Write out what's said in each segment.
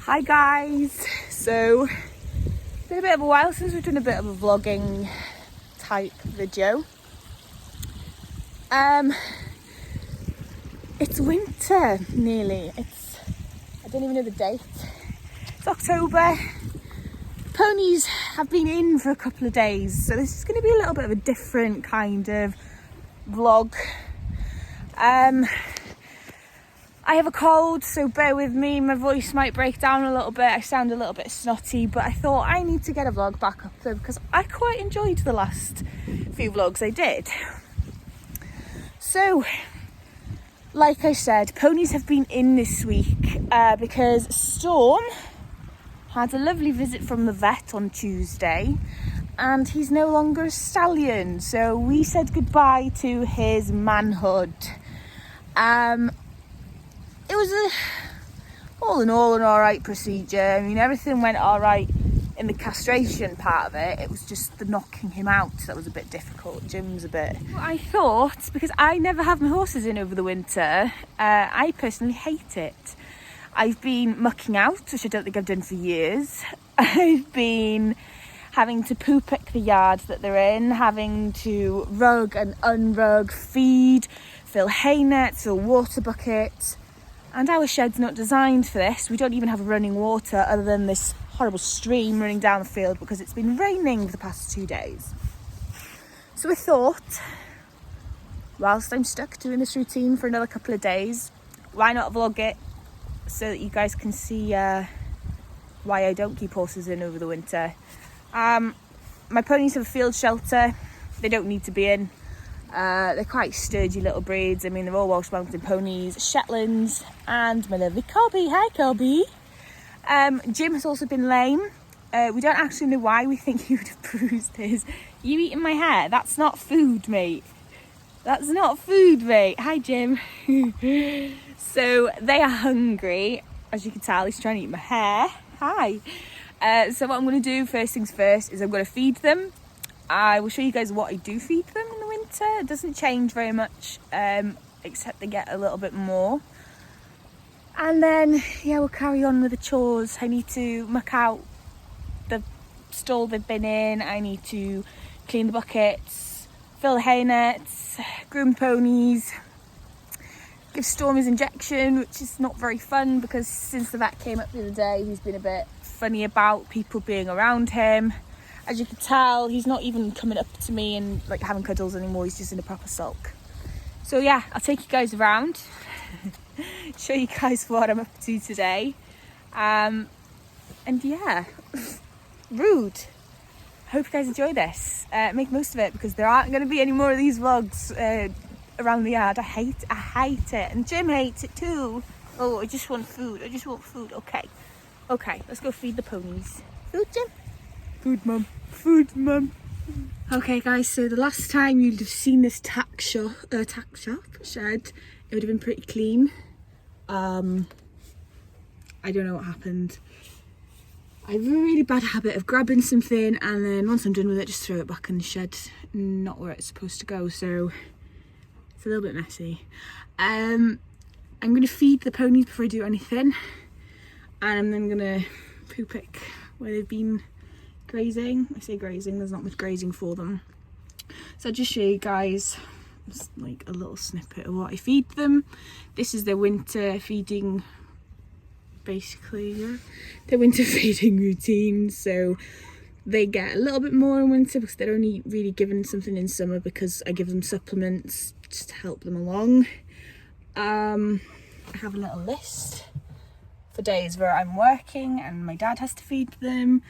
Hi guys, so it's been a bit of a while since we've done a bit of a vlogging type video. It's winter nearly. I don't even know the date. It's October. Ponies have been in for a couple of days, so this is going to be a little bit of a different kind of vlog. I have a cold, so bear with me. My voice might break down a little bit. I sound a little bit snotty, but I thought I need to get a vlog back up there because I quite enjoyed the last few vlogs I did. So, like I said, ponies have been in this week because Storm had a lovely visit from the vet on Tuesday and he's no longer a stallion. So we said goodbye to his manhood. It was all in all an alright procedure. I mean, everything went alright in the castration part of it. It was just the knocking him out that was a bit difficult. Jim's a bit... I thought, because I never have my horses in over the winter, I personally hate it. I've been mucking out, which I don't think I've done for years. I've been having to poo-pick the yard that they're in, having to rug and unrug, feed, fill hay nets, fill water buckets. And our shed's not designed for this. We don't even have running water other than this horrible stream running down the field because it's been raining for the past 2 days. So I thought, whilst I'm stuck doing this routine for another couple of days, why not vlog it so that you guys can see why I don't keep horses in over the winter. My ponies have a field shelter. They don't need to be in. They're quite sturdy little breeds. I mean, they're all Welsh mountain ponies, Shetlands, and my lovely Cobby. Hi, Cobby. Jim has also been lame. We don't actually know why. We think he would have bruised his... You eating my hair? That's not food, mate. That's not food, mate. Hi, Jim. So they are hungry. As you can tell, he's trying to eat my hair. Hi. So what I'm going to do, first things first, is I'm going to feed them. I will show you guys what I do feed them in the winter. It doesn't change very much, except they get a little bit more. And then, yeah, we'll carry on with the chores. I need to muck out the stall they've been in. I need to clean the buckets, fill the hay nets, groom ponies, give Storm his injection, which is not very fun because since the vet came up the other day, he's been a bit funny about people being around him. As you can tell, he's not even coming up to me and like having cuddles anymore. He's just in a proper sulk. So yeah, I'll take you guys around, show you guys what I'm up to today. And yeah, rude. Hope you guys enjoy this. Make most of it because there aren't going to be any more of these vlogs around the yard. I hate it. And Jim hates it too. Oh, I just want food. Okay, let's go feed the ponies. Food, Jim? Food, mum. Food, mum. Okay, guys, so the last time you'd have seen this tack shop shed, it would have been pretty clean. I don't know what happened. I have a really bad habit of grabbing something and then once I'm done with it, just throw it back in the shed, not where it's supposed to go. So it's a little bit messy. I'm going to feed the ponies before I do anything, and I'm then going to poo pick where they've been grazing. I say grazing, there's not much grazing for them. So I'll just show you guys just like a little snippet of what I feed them. This is their winter feeding, basically, yeah. Their winter feeding routine. So they get a little bit more in winter because they're only really given something in summer because I give them supplements just to help them along. I have a little list for days where I'm working and my dad has to feed them.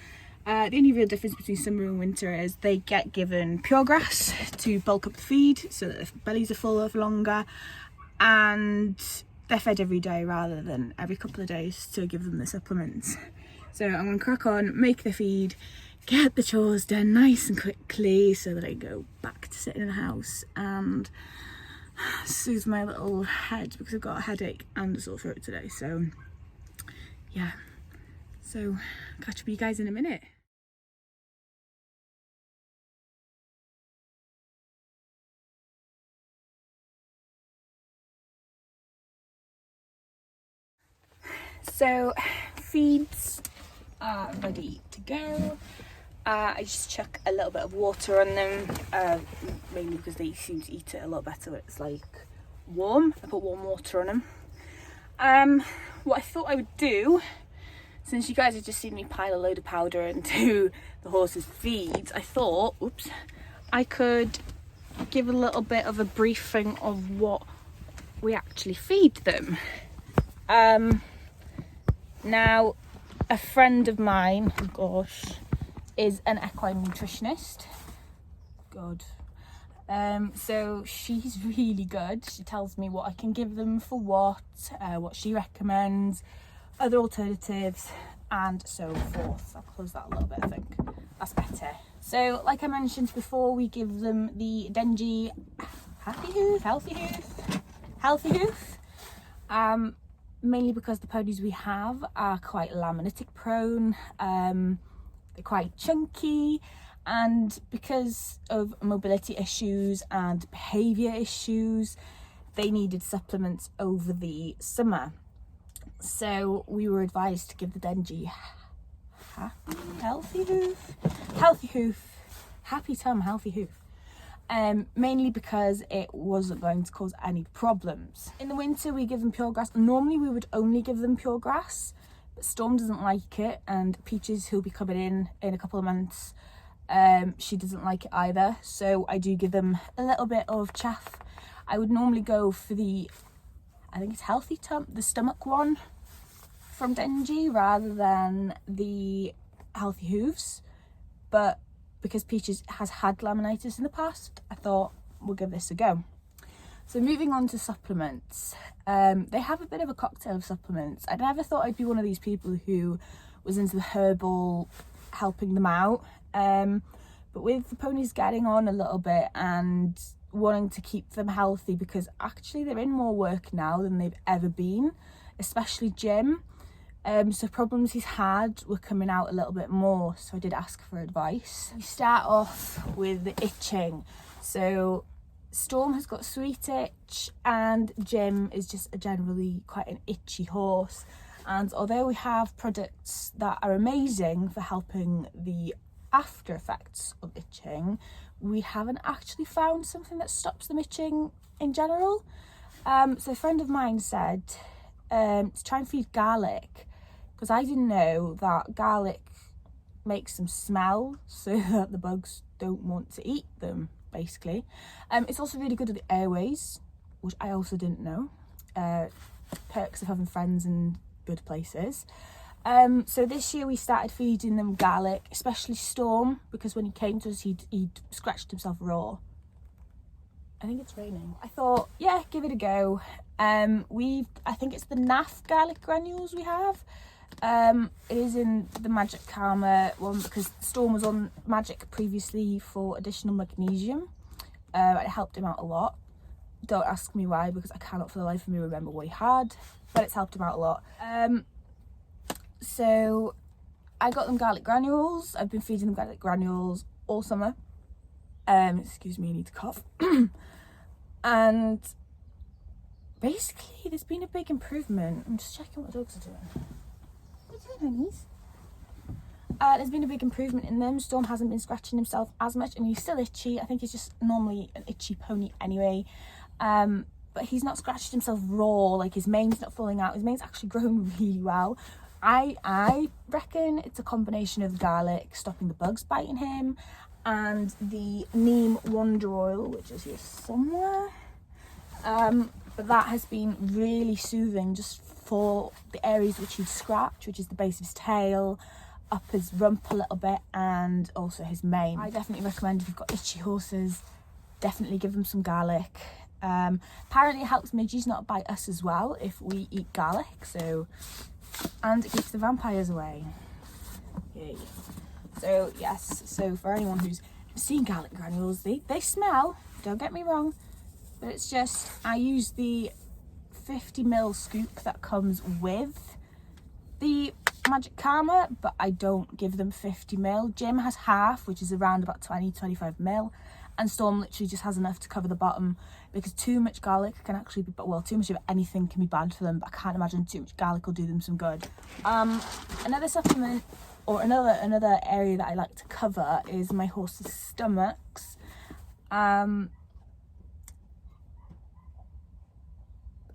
The only real difference between summer and winter is they get given pure grass to bulk up the feed so that their bellies are full for longer, and they're fed every day rather than every couple of days to give them the supplements. So I'm going to crack on, make the feed, get the chores done nice and quickly so that I go back to sitting in the house and soothe my little head because I've got a headache and a sore throat today. So yeah, so catch up with you guys in a minute. So feeds are ready to go. I just chuck a little bit of water on them, mainly because they seem to eat it a lot better when it's like warm. I put warm water on them. What I thought I would do, since you guys have just seen me pile a load of powder into the horses' feeds, I thought, I could give a little bit of a briefing of what we actually feed them. Now, a friend of mine, is an equine nutritionist. So she's really good. She tells me what I can give them for what she recommends, other alternatives, and so forth. I'll close that a little bit, I think. That's better. So, like I mentioned before, we give them the Dengi Healthy Hoof. Mainly because the ponies we have are quite laminitic prone. They're quite chunky, and because of mobility issues and behaviour issues, they needed supplements over the summer. So we were advised to give the Dengi Healthy Hoof, mainly because it wasn't going to cause any problems. In the winter we give them pure grass. Normally we would only give them pure grass, but Storm doesn't like it, and Peaches, who'll be coming in a couple of months, she doesn't like it either, so I do give them a little bit of chaff. I would normally go for the, I think it's the stomach one from Dengi rather than the Healthy Hooves, but because Peaches has had laminitis in the past, I thought we'll give this a go. So moving on to supplements, they have a bit of a cocktail of supplements. I never thought I'd be one of these people who was into the herbal, helping them out, but with the ponies getting on a little bit and wanting to keep them healthy, because actually they're in more work now than they've ever been, especially Jim. So problems he's had were coming out a little bit more, so I did ask for advice. We start off with the itching. So Storm has got sweet itch, and Jim is just generally quite an itchy horse. And although we have products that are amazing for helping the after effects of itching, we haven't actually found something that stops them itching in general. So a friend of mine said to try and feed garlic, because I didn't know that garlic makes them smell so that the bugs don't want to eat them, basically. It's also really good at the airways, which I also didn't know. Perks of having friends in good places. So this year we started feeding them garlic, especially Storm, because when he came to us he'd scratched himself raw. I think it's raining. I thought, yeah, give it a go. I think it's the NAF garlic granules we have. It is in the Magic Karma one, because Storm was on Magic previously for additional magnesium. It helped him out a lot. Don't ask me why, because I cannot for the life of me remember what he had, but it's helped him out a lot. So I got them garlic granules. I've been feeding them garlic granules all summer. Excuse me, I need to cough. And basically there's been a big improvement. I'm just checking what the dogs are doing. What are you doing, honeys? There's been a big improvement in them. Storm hasn't been scratching himself as much, and he's still itchy. I think he's just normally an itchy pony anyway. But he's not scratched himself raw, like his mane's not falling out. His mane's actually grown really well. I reckon it's a combination of garlic stopping the bugs biting him and the neem wonder oil, which is here somewhere. But that has been really soothing just for the areas which he'd scratch, which is the base of his tail, up his rump a little bit, and also his mane. I definitely recommend, if you've got itchy horses, definitely give them some garlic. Apparently it helps midges not bite us as well if we eat garlic, and it keeps the vampires away. Yay. So yes, so for anyone who's seen garlic granules, they smell, don't get me wrong, but it's just, I use the 50ml scoop that comes with the Magic Karma, but I don't give them 50ml. Jim has half, which is around about 20-25ml, and Storm literally just has enough to cover the bottom, because too much garlic can actually be, well, too much of anything can be bad for them, but I can't imagine too much garlic will do them some good. Another supplement, or another area that I like to cover, is my horse's stomachs.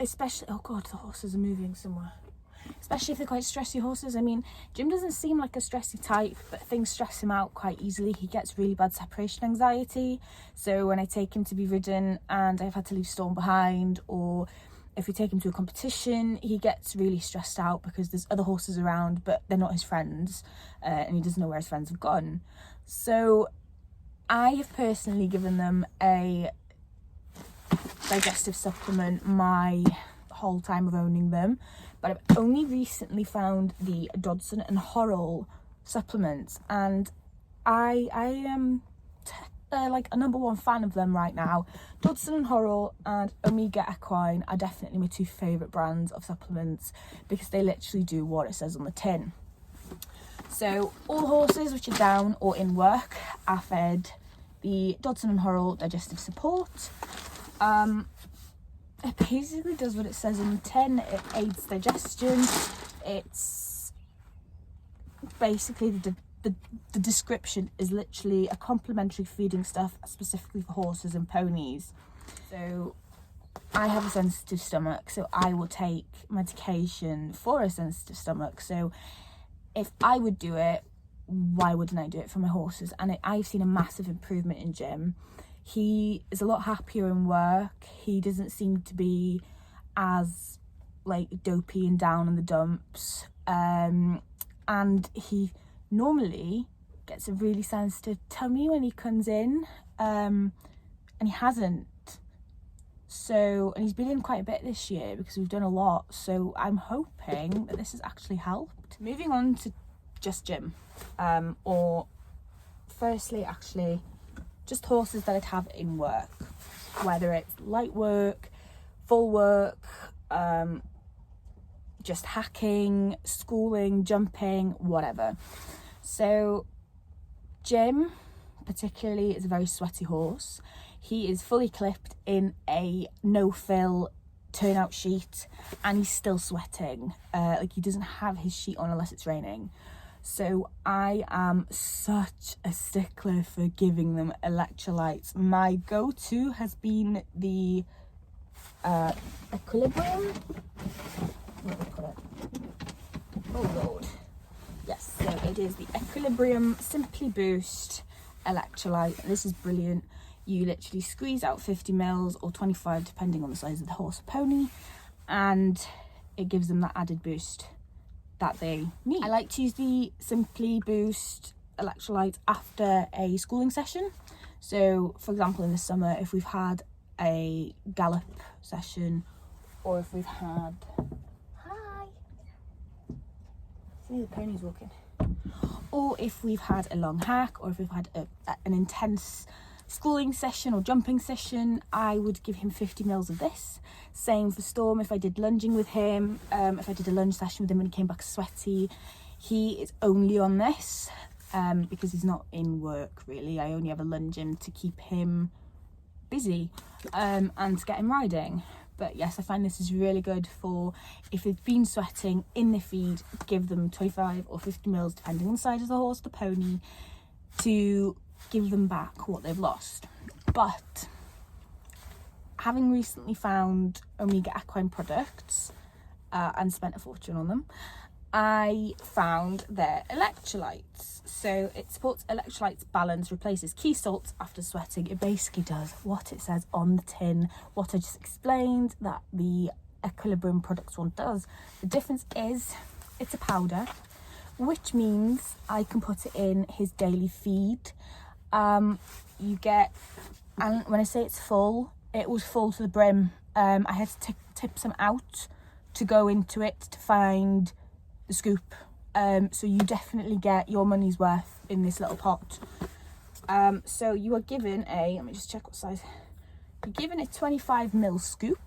Especially, oh god, the horses are moving somewhere. Especially if they're quite stressy horses. I mean, Jim doesn't seem like a stressy type, but things stress him out quite easily. He gets really bad separation anxiety. So when I take him to be ridden and I've had to leave Storm behind, or if we take him to a competition, he gets really stressed out because there's other horses around, but they're not his friends, and he doesn't know where his friends have gone. So I have personally given them a digestive supplement my whole time of owning them, but I've only recently found the Dodson and Horrell supplements, and I am like a #1 fan of them right now. Dodson and Horrell and Omega Equine are definitely my 2 favourite brands of supplements, because they literally do what it says on the tin. So all horses which are down or in work are fed the Dodson and Horrell digestive support. It basically does what it says on the tin. It aids digestion. It's basically the description is literally a complementary feeding stuff specifically for horses and ponies. So I have a sensitive stomach, so I will take medication for a sensitive stomach. So if I would do it, why wouldn't I do it for my horses? And I've seen a massive improvement in Jim. He is a lot happier in work. He doesn't seem to be as like dopey and down in the dumps. And he normally gets a really sensitive tummy when he comes in, and he hasn't. So, and he's been in quite a bit this year because we've done a lot. So I'm hoping that this has actually helped. Moving on to just Jim, or firstly, actually, just horses that I'd have in work, whether it's light work, full work, just hacking, schooling, jumping, whatever. So Jim particularly is a very sweaty horse. He is fully clipped in a no-fill turnout sheet, and he's still sweating. Like, he doesn't have his sheet on unless it's raining. So I am such a stickler for giving them electrolytes. My go-to has been the equilibrium. Where did I put it? Oh Lord. Yes, so it is the Equilibrium Simply Boost electrolyte. This is brilliant. You literally squeeze out 50 mils or 25 depending on the size of the horse or pony, and it gives them that added boost that they need. I like to use the Simply Boost electrolyte after a schooling session. So for example, in the summer, if we've had a gallop session, or if we've had the pony's walking, or if we've had a long hack, or if we've had an intense schooling session or jumping session, I would give him 50 mils of this. Same for Storm. If I did lunging with him, if I did a lunge session with him and he came back sweaty, he is only on this because he's not in work really. I only ever lunge him to keep him busy and to get him riding. But yes, I find this is really good for if they've been sweating in the feed, give them 25 or 50 mils depending on the size of the horse, the pony, to give them back what they've lost. But having recently found Omega Equine products and spent a fortune on them, I found their electrolytes. So it supports electrolytes balance, replaces key salts after sweating. It basically does what it says on the tin, what I just explained that the Equilibrium Products one does. The difference is it's a powder, which means I can put it in his daily feed. You get, and when I say it's full, it was full to the brim. I had to tip some out to go into it to find the scoop. So you definitely get your money's worth in this little pot. So you are given a, let me just check what size, you're given a 25 ml scoop,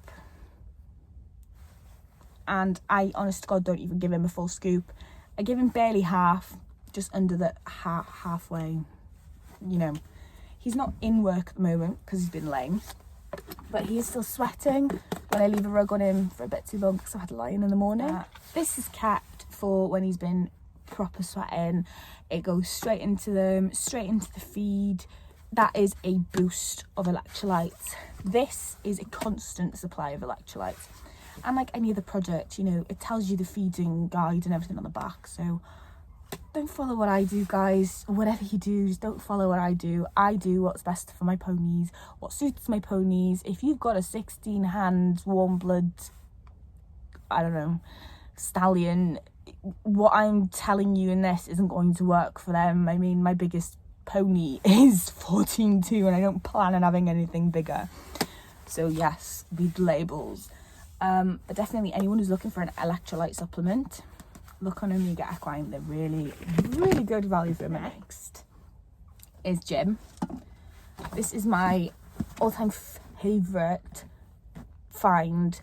and I honest to God don't even give him a full scoop. I give him barely half, just under the halfway, you know. He's not in work at the moment because he's been lame, but he is still sweating when I leave a rug on him for a bit too long because I had a lie-in the morning. This is kept for when he's been proper sweating. It goes straight into them, straight into the feed. That is a boost of electrolytes. This is a constant supply of electrolytes. And like any other product, you know, it tells you the feeding guide and everything on the back. So don't follow what I do, guys. Whatever you do, just don't follow what I do. I do what's best for my ponies, what suits my ponies. If you've got a 16-hand warm blood, I don't know, stallion, what I'm telling you in this isn't going to work for them. I mean, my biggest pony is 14.2 and I don't plan on having anything bigger. So yes, read labels. But definitely anyone who's looking for an electrolyte supplement, look on Omega Equine. They're really, really good value for money. Next is Jim. This is my all-time favourite find.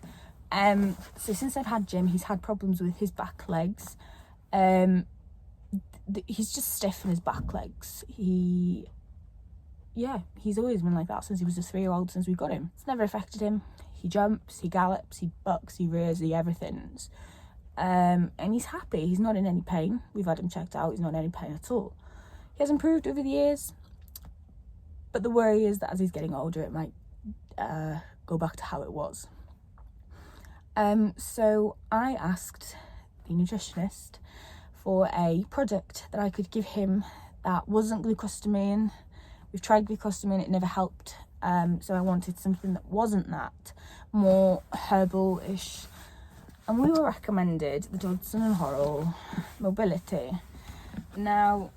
So since I've had Jim, he's had problems with his back legs. He's just stiff in his back legs. He's always been like that since he was a 3-year-old, since we got him. It's never affected him. He jumps, he gallops, he bucks, he rears, he everything's. And he's happy. He's not in any pain. We've had him checked out. He's not in any pain at all. He has improved over the years, but the worry is that as he's getting older, it might go back to how it was. So I asked the nutritionist for a product that I could give him that wasn't glucosamine. We've tried glucosamine, it never helped. So I wanted something that wasn't that, more herbal-ish. And we were recommended the Dodson and Horrell Mobility. Now,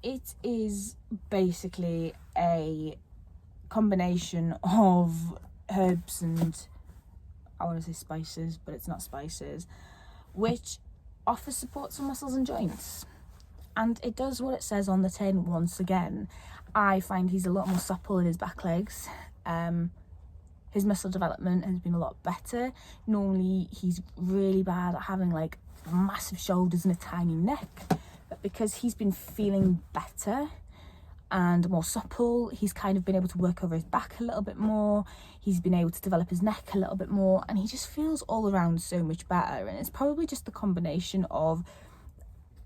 it is basically a combination of herbs and, I want to say spices, but it's not spices, which offers support for muscles and joints. And it does what it says on the tin once again. I find he's a lot more supple in his back legs. His muscle development has been a lot better. Normally he's really bad at having like massive shoulders and a tiny neck, but because he's been feeling better and more supple, he's kind of been able to work over his back a little bit more. He's been able to develop his neck a little bit more, and he just feels all around so much better. And it's probably just the combination of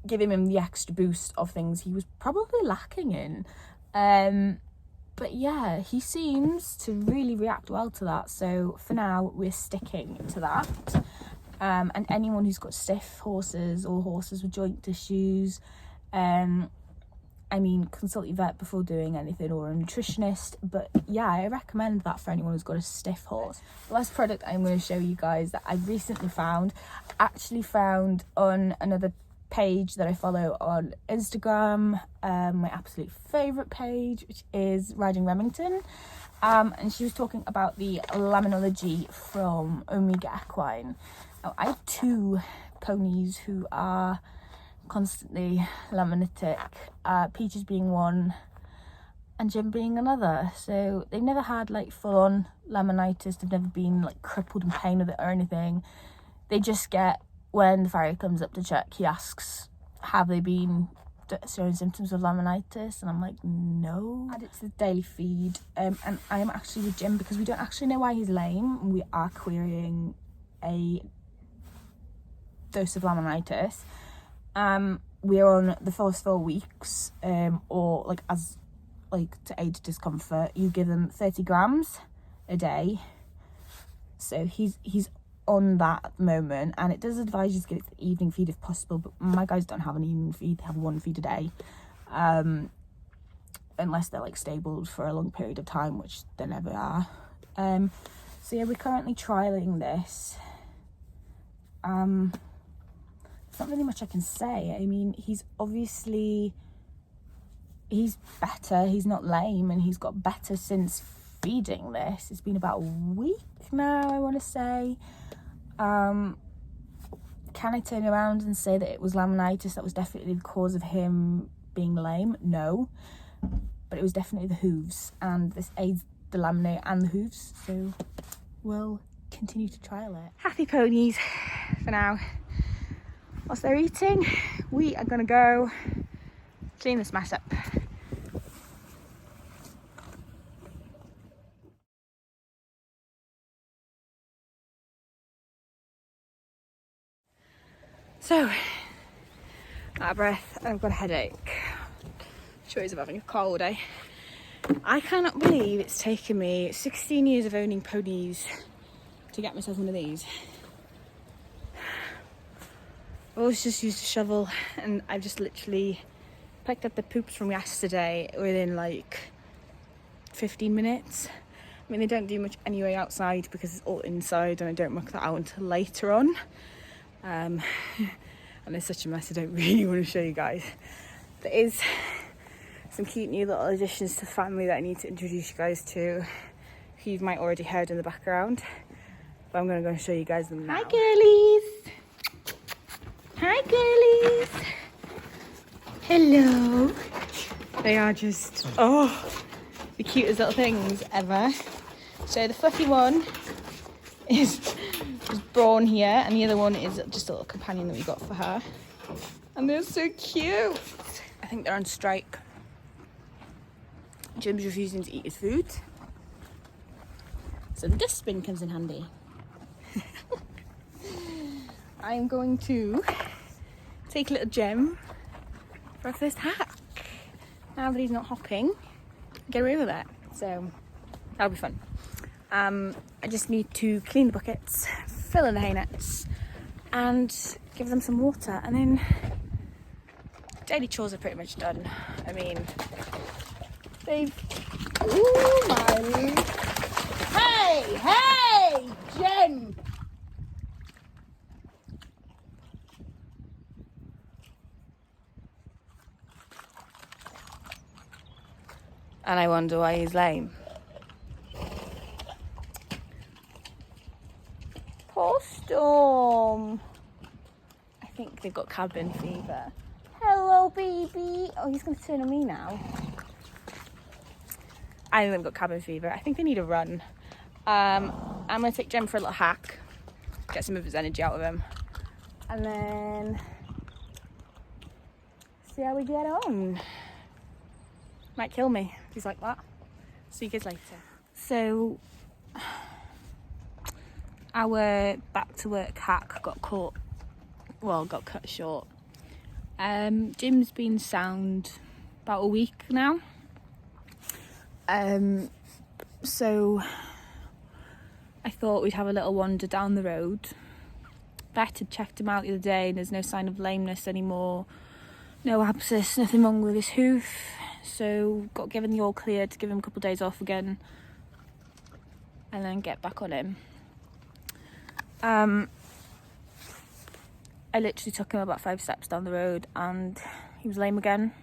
giving him the extra boost of things he was probably lacking in. But yeah, he seems to really react well to that. So for now, we're sticking to that. And anyone who's got stiff horses or horses with joint issues, consult your vet before doing anything, or a nutritionist. But yeah, I recommend that for anyone who's got a stiff horse. The last product I'm going to show you guys that I've recently found, actually found on another page that I follow on Instagram, my absolute favourite page, which is Riding Remington. And she was talking about the laminology from Omega Equine. Now, I have 2 ponies who are constantly laminitic, Peaches being one and Jim being another. So they've never had like full-on laminitis, they've never been like crippled in pain with it or anything. They just get, when the farrier comes up to check, he asks, have they been showing symptoms of laminitis? And I'm like, no. Add it to the daily feed. And I am actually with Jim because we don't actually know why he's lame. We are querying a dose of laminitis. We're on the first 4 weeks, or like as like to aid discomfort, you give them 30 grams a day. So he's on that at the moment, and it does advise you to get it to the evening feed if possible, but my guys don't have an evening feed, they have 1 feed a day, unless they're like stabled for a long period of time, which they never are. So yeah, we're currently trialing this. There's not really much I can say. I mean, he's better, he's not lame, and he's got better since feeding this. It's been about a week now, I want to say. Can I turn around and say that it was laminitis that was definitely the cause of him being lame? No, but it was definitely the hooves, and this aids the laminate and the hooves, so we'll continue to trial it. Happy ponies for now. Whilst they're eating, we are gonna go clean this mess up. So, out of breath, and I've got a headache. Choice of having a cold, eh? I cannot believe it's taken me 16 years of owning ponies to get myself one of these. I always just used a shovel, and I've just literally picked up the poops from yesterday within like 15 minutes. I mean, they don't do much anyway outside because it's all inside, and I don't muck that out until later on. And it's such a mess, I don't really want to show you guys. There is some cute new little additions to the family that I need to introduce you guys to, who you might already heard in the background. But I'm going to go and show you guys them now. Hi girlies! Hi girlies! Hello! They are just, the cutest little things ever. So the fluffy one is Brawn here, and the other one is just a little companion that we got for her. And they're so cute! I think they're on strike. Jim's refusing to eat his food, so the dustbin comes in handy. I'm going to take a little Jem for our first hack. Now that he's not hopping, get away with it. So that'll be fun. I just need to clean the buckets, fill in the hay nets, and give them some water, and then daily chores are pretty much done. I mean, they've... Ooh, my... Hey, Jem! And I wonder why he's lame. Poor Storm. I think they've got cabin fever. Hello, baby. Oh, he's going to turn on me now. I think they've got cabin fever. I think they need a run. I'm going to take Jem for a little hack, get some of his energy out of him, and then see how we get on. Might kill me if he's like that. See you guys later. So, our back to work hack got cut short. Jim's been sound about a week now. So I thought we'd have a little wander down the road. Vet had checked him out the other day, and there's no sign of lameness anymore. No abscess, nothing wrong with his hoof. So got given the all clear to give him a couple of days off again, and then get back on him. I literally took him about 5 steps down the road and he was lame again.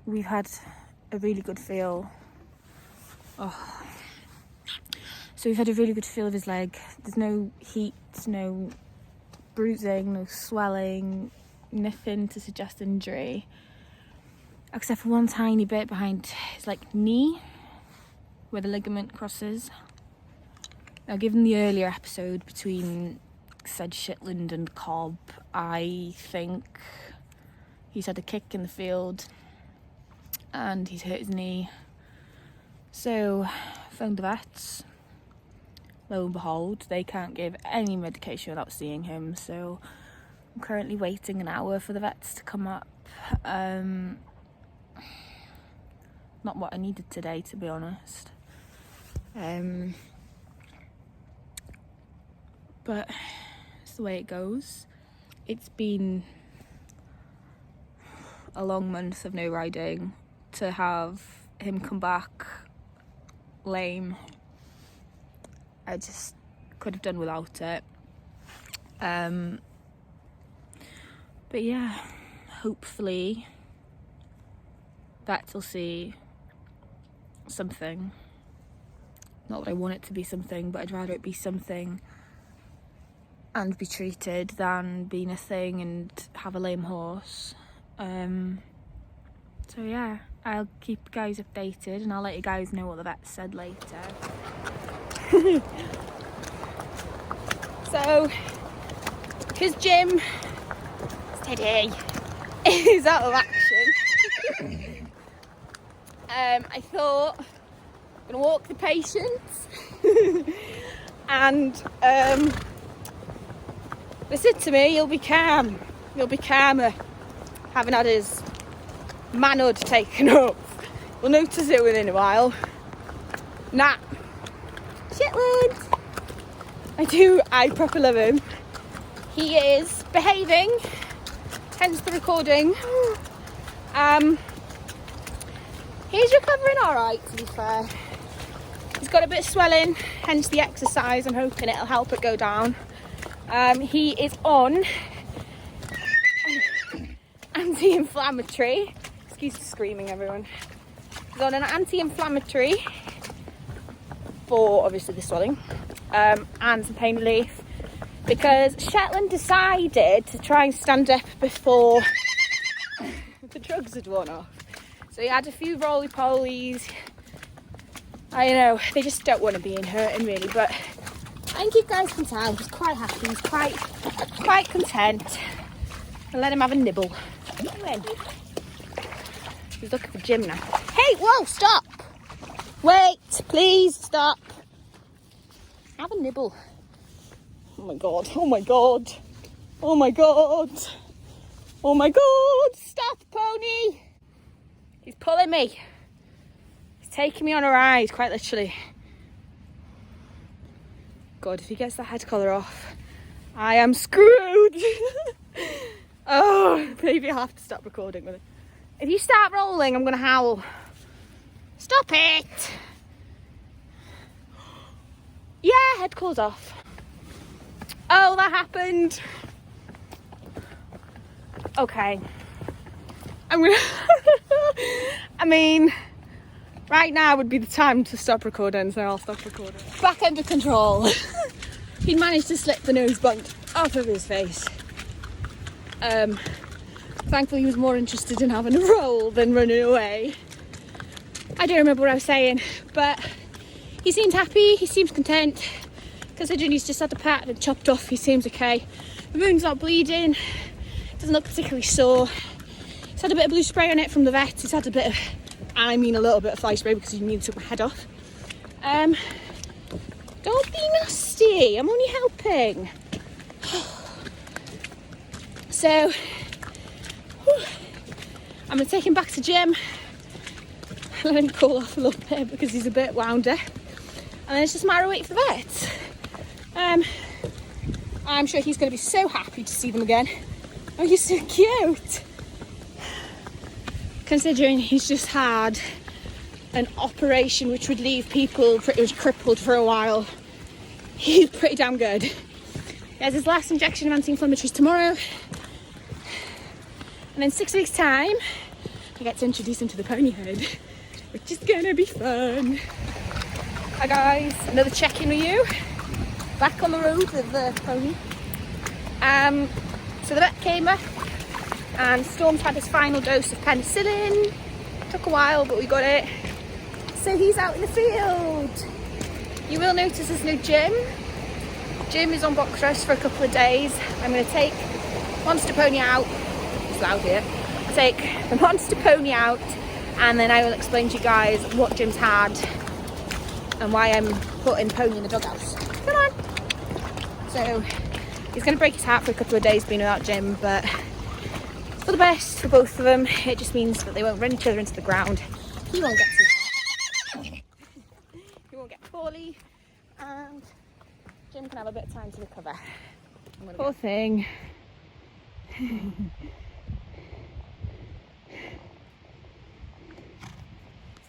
We've had a really good feel. So we've had a really good feel of his leg. There's no heat, no bruising, no swelling, nothing to suggest injury, except for one tiny bit behind his knee where the ligament crosses. Now, given the earlier episode between said Shetland and Cobb, I think he's had a kick in the field and he's hurt his knee. So phoned the vets. Lo and behold, they can't give any medication without seeing him, so I'm currently waiting an hour for the vets to come up. Not what I needed today, to be honest. But it's the way it goes. It's been a long month of no riding. To have him come back lame, I just could have done without it. But yeah, hopefully vets will see something. Not that I want it to be something, but I'd rather it be something and be treated than be nothing and have a lame horse. So yeah, I'll keep you guys updated and I'll let you guys know what the vet said later. So, because Jim, steady, is out of action, I thought I'm going to walk the patients And they said to me, you'll be calm. You'll be calmer having had his manhood taken up. We'll notice it within a while. Nah. Shetland. I proper love him. He is behaving, hence the recording. He's recovering alright, to be fair. He's got a bit of swelling, hence the exercise. I'm hoping it'll help it go down. He is on anti-inflammatory. Excuse the screaming, everyone. He's on an anti-inflammatory for obviously the swelling and some pain relief, because Shetland decided to try and stand up before the drugs had worn off. So he had a few roly-polies. I know, they just don't want to be in hurting really, but I think you guys can tell he's quite happy, he's quite content. I'll let him have a nibble. Come in. He's looking for Jim now. Hey, whoa, stop! Wait, please stop. Have a nibble. Oh my god, oh my god. Oh my god. Oh my god, stop, pony. He's pulling me. He's taking me on a ride, quite literally. God, if he gets the head collar off, I am screwed. Oh, maybe I'll have to stop recording with it. If you start rolling, I'm gonna howl. Stop it! Yeah, head collar's off. Oh, that happened. Okay. I'm gonna I mean, right now would be the time to stop recording, so I'll stop recording. Back under control. He'd managed to slip the nose bunk off of his face. Thankfully he was more interested in having a roll than running away. I don't remember what I was saying, but he seemed happy, he seems content. Considering he's just had the pat and chopped off, he seems okay. The wound's not bleeding, doesn't look particularly sore. He's had a bit of blue spray on it from the vet. He's had a little bit of fly spray because he nearly took my head off. Don't be nasty, I'm only helping. So, I'm going to take him back to Jim, let him cool off a little bit because he's a bit wounder, and then it's just a matter of waiting for the vet. I'm sure he's going to be so happy to see them again. Oh, you're so cute. Considering he's just had an operation which would leave people pretty much crippled for a while, he's pretty damn good. He has his last injection of anti-inflammatories tomorrow, and in 6 weeks' time, I get to introduce him to the pony herd, which is gonna be fun. Hi guys, another check-in with you. Back on the road with the pony. So the vet came up, and Storm's had his final dose of penicillin. Took a while, but we got it. So he's out in the field. You will notice there's no Jim. Jim is on box rest for a couple of days. I'm going to take Monster Pony out. It's loud here. I'll take the Monster Pony out, and then I will explain to you guys what Jim's had and why I'm putting Pony in the doghouse. Come on. So he's going to break his heart for a couple of days being without Jim, but for the best for both of them. It just means that they won't run each other into the ground. He won't get too far. He won't get poorly, and Jim can have a bit of time to recover. Poor thing.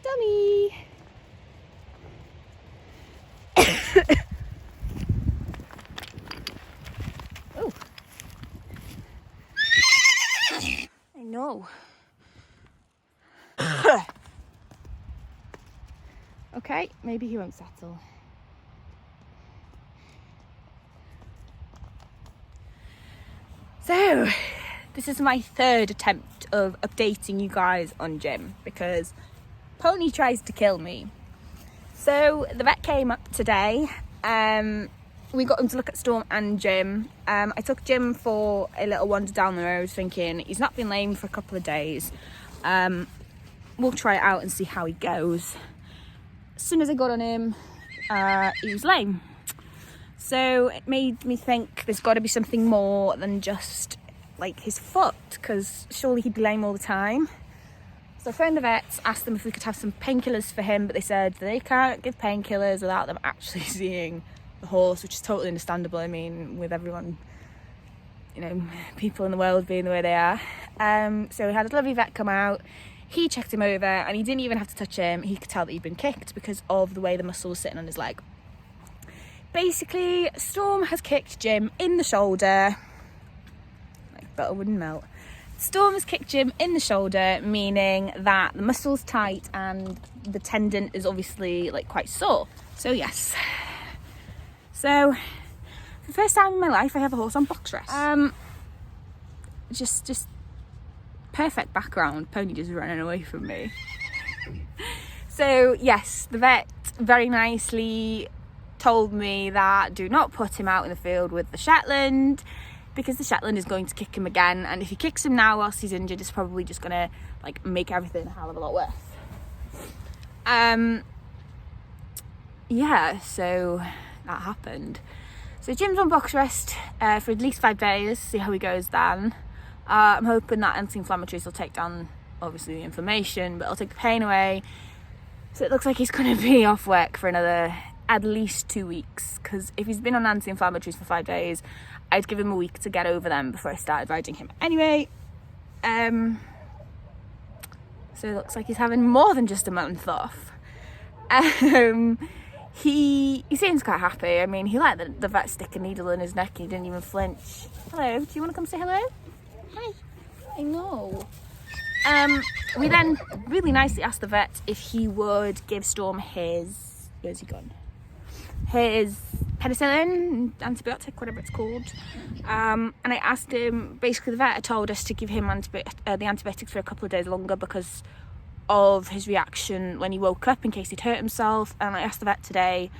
Stummy. Oh. I know. Okay, maybe he won't settle. So, this is my third attempt of updating you guys on Jim, because Pony tries to kill me. So, the vet came up today. We got him to look at Storm and Jim. I took Jim for a little wander down the road, thinking he's not been lame for a couple of days. We'll try it out and see how he goes. As soon as I got on him, he was lame. So it made me think there's got to be something more than just like his foot, because surely he'd be lame all the time. So I phoned the vets, asked them if we could have some painkillers for him, but they said they can't give painkillers without them actually seeing the horse, which is totally understandable. I mean, with everyone, you know, people in the world being the way they are. So we had a lovely vet come out. He checked him over and he didn't even have to touch him. He could tell that he'd been kicked because of the way the muscle was sitting on his leg. Basically, Storm has kicked Jim in the shoulder. Like butter wouldn't melt. Storm has kicked Jim in the shoulder, meaning that the muscle's tight and the tendon is obviously like quite sore. So yes. So for the first time in my life, I have a horse on box rest. Just perfect background. Pony just running away from me. So yes, the vet very nicely told me that do not put him out in the field with the Shetland, because the Shetland is going to kick him again, and if he kicks him now whilst he's injured, it's probably just gonna like make everything a hell of a lot worse. Yeah, so that happened. So Jim's on box rest for at least 5 days, see how he goes then. I'm hoping that anti-inflammatories will take down obviously the inflammation, but it'll take the pain away. So it looks like he's going to be off work for another at least 2 weeks, because if he's been on anti-inflammatories for 5 days, I'd give him a week to get over them before I started riding him anyway. So it looks like he's having more than just a month off. He seems quite happy. I mean, he let the vet stick a needle in his neck and he didn't even flinch. Hello, do you want to come say hello? Hi. I know. We then really nicely asked the vet if he would give Storm his... Where's he gone? His penicillin, antibiotic, whatever it's called. And I asked him, basically the vet had told us to give him the antibiotics for a couple of days longer because of his reaction when he woke up in case he'd hurt himself. And I asked the vet today,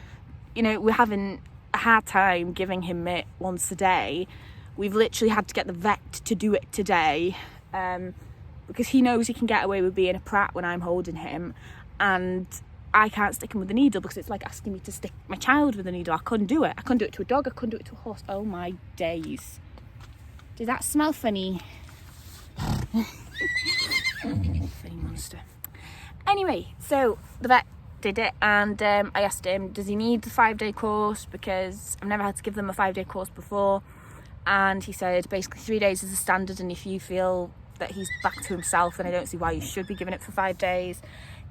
you know, we're having a hard time giving him it once a day. We've literally had to get the vet to do it today because he knows he can get away with being a prat when I'm holding him, and I can't stick him with a needle because it's like asking me to stick my child with a needle. I couldn't do it. I couldn't do it to a dog. I couldn't do it to a horse. Oh my days. Does that smell funny? Funny monster. Anyway, so the vet did it, and I asked him, does he need the 5-day course, because I've never had to give them a 5-day course before. And he said basically 3 days is the standard, and if you feel that he's back to himself, then I don't see why you should be giving it for 5 days.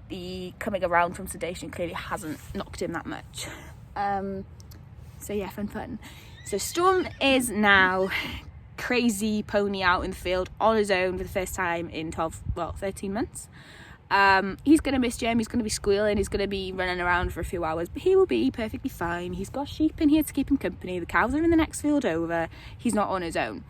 The coming around from sedation clearly hasn't knocked him that much. So yeah, fun. So Storm is now crazy pony out in the field on his own for the first time in 13 months. He's going to miss Jim, he's going to be squealing, he's going to be running around for a few hours, but he will be perfectly fine. He's got sheep in here to keep him company, the cows are in the next field over, he's not on his own.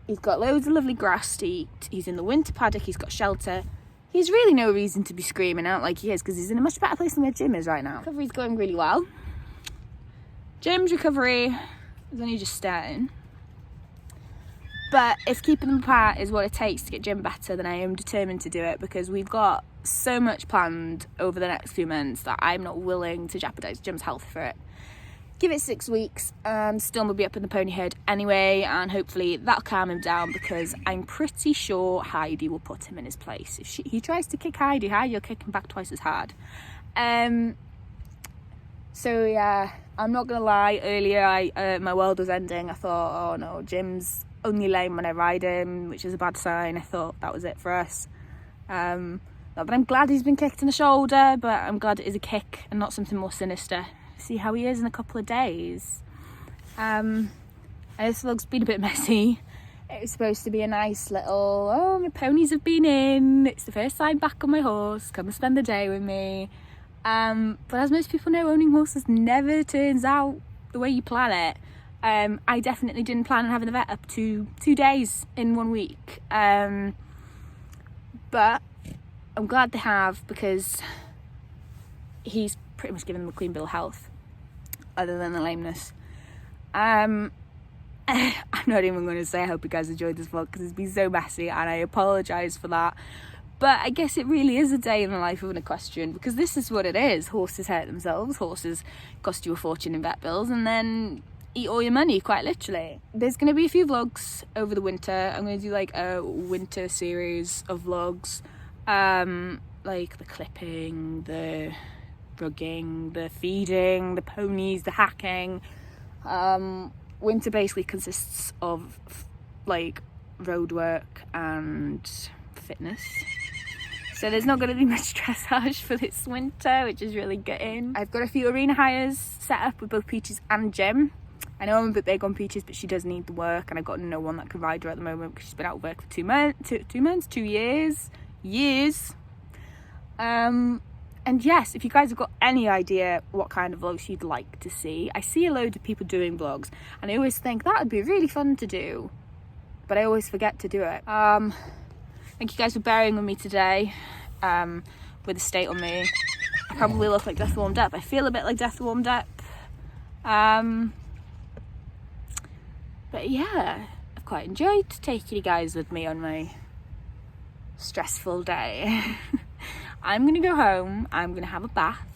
He's got loads of lovely grass to eat, he's in the winter paddock, he's got shelter. He's really no reason to be screaming out like he is, because he's in a much better place than where Jim is right now. Recovery's going really well. Jim's recovery is only just starting. But if keeping them apart is what it takes to get Jim better, then I am determined to do it, because we've got so much planned over the next few months that I'm not willing to jeopardise Jim's health for it. Give it 6 weeks and Storm will be up in the pony herd anyway, and hopefully that'll calm him down, because I'm pretty sure Heidi will put him in his place. If he tries to kick Heidi will kick him back twice as hard. So yeah, I'm not gonna lie, earlier my world was ending. I thought, oh no, Jim's only lame when I ride him, which is a bad sign. I thought that was it for us. Not that I'm glad he's been kicked in the shoulder, but I'm glad it is a kick and not something more sinister. See how he is in a couple of days. This vlog's been a bit messy. It was supposed to be a nice little, oh, my ponies have been in, it's the first time back on my horse, come and spend the day with me. But as most people know, owning horses never turns out the way you plan it. I definitely didn't plan on having the vet up to 2 days in 1 week. But I'm glad they have, because he's pretty much given them a clean bill of health, other than the lameness. I'm not even going to say I hope you guys enjoyed this vlog, because it's been so messy, and I apologise for that. But I guess it really is a day in the life of an equestrian, because this is what it is. Horses hurt themselves, horses cost you a fortune in vet bills, and then eat all your money, quite literally. There's going to be a few vlogs over the winter. I'm going to do like a winter series of vlogs, like the clipping, the rugging, the feeding, the ponies, the hacking. Winter basically consists of like road work and fitness. So there's not going to be much dressage for this winter, which is really gutting. I've got a few arena hires set up with both Peaches and Jim. I know I'm a bit big on Peaches, but she does need the work, and I've got no one that can ride her at the moment because she's been out of work for 2 years. And yes, if you guys have got any idea what kind of vlogs you'd like to see, I see a load of people doing vlogs, and I always think that would be really fun to do, but I always forget to do it. Thank you guys for bearing with me today, with the state on me. I probably look like Death Warmed Up. I feel a bit like Death Warmed Up. But yeah, I've quite enjoyed taking you guys with me on my stressful day. I'm gonna go home, I'm gonna have a bath.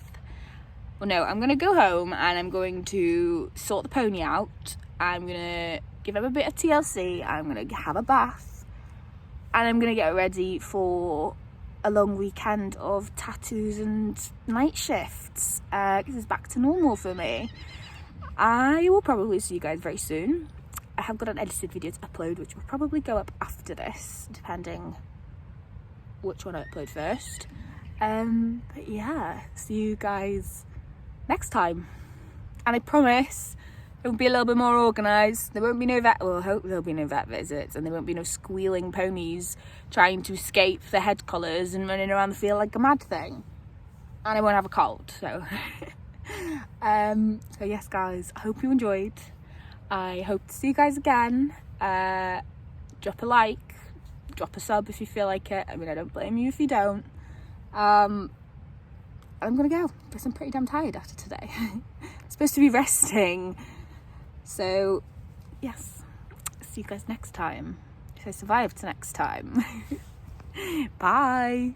Well, no, I'm gonna go home and I'm going to sort the pony out. I'm gonna give him a bit of TLC, I'm gonna have a bath, and I'm gonna get ready for a long weekend of tattoos and night shifts, because it's back to normal for me. I will probably see you guys very soon. I have got an edited video to upload, which will probably go up after this, depending which one I upload first. But yeah, see you guys next time. And I promise it will be a little bit more organised. There won't be no vet, well, I hope there'll be no vet visits, and there won't be no squealing ponies trying to escape the head collars and running around the field like a mad thing. And I won't have a cold, so. So yes guys, I hope you enjoyed. I hope to see you guys again. Drop a like, drop a sub if you feel like it. I mean, I don't blame you if you don't. I'm gonna go because I'm pretty damn tired after today. I'm supposed to be resting. So yes, see you guys next time. If I survive to next time. Bye.